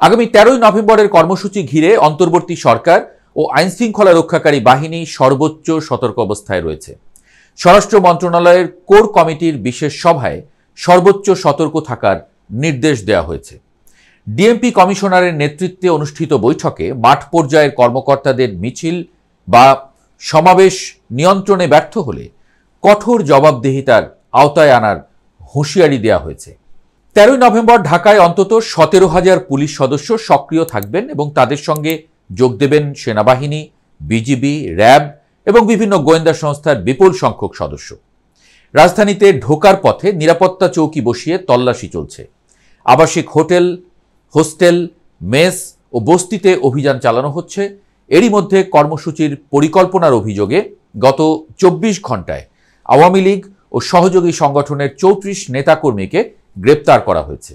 আগামী 13ই নভেম্বরের কর্মসূচি ঘিরে অন্তর্বর্তী সরকার ও আইনশৃঙ্খলা রক্ষাকারী বাহিনী সর্বোচ্চ সতর্ক অবস্থায় রয়েছে। স্বরাষ্ট্র মন্ত্রণালয়ের কোর কমিটির বিশেষ সভায় সর্বোচ্চ সতর্ক থাকার নির্দেশ দেওয়া হয়েছে। ডিএমপি কমিশনারের নেতৃত্বে অনুষ্ঠিত বৈঠকে মাঠ পর্যায়ের কর্মকর্তাদের মিছিল বা সমাবেশ নিয়ন্ত্রণে ব্যর্থ হলে কঠোর জবাবদিহিতার আওতায় আনার হুঁশিয়ারি দেওয়া হয়েছে। 13ই নভেম্বর ঢাকায় অন্তত 17,000 পুলিশ সদস্য সক্রিয় থাকবেন এবং তাদের সঙ্গে যোগ দেবেন সেনাবাহিনী, বিজিবি, র্যাব এবং বিভিন্ন গোয়েন্দা সংস্থার বিপুল সংখ্যক সদস্য। রাজধানীতে ঢোকার পথে নিরাপত্তা চৌকি বসিয়ে তল্লাশি চলছে। আবাসিক হোটেল, হোস্টেল, মেস ও বস্তিতে অভিযান চালানো হচ্ছে। এরই মধ্যে কর্মসূচির পরিকল্পনার অভিযোগে গত 24 ঘন্টায় আওয়ামী লীগ ও সহযোগী সংগঠনের 34 নেতাকর্মীকে গ্রেপ্তার করা হয়েছে।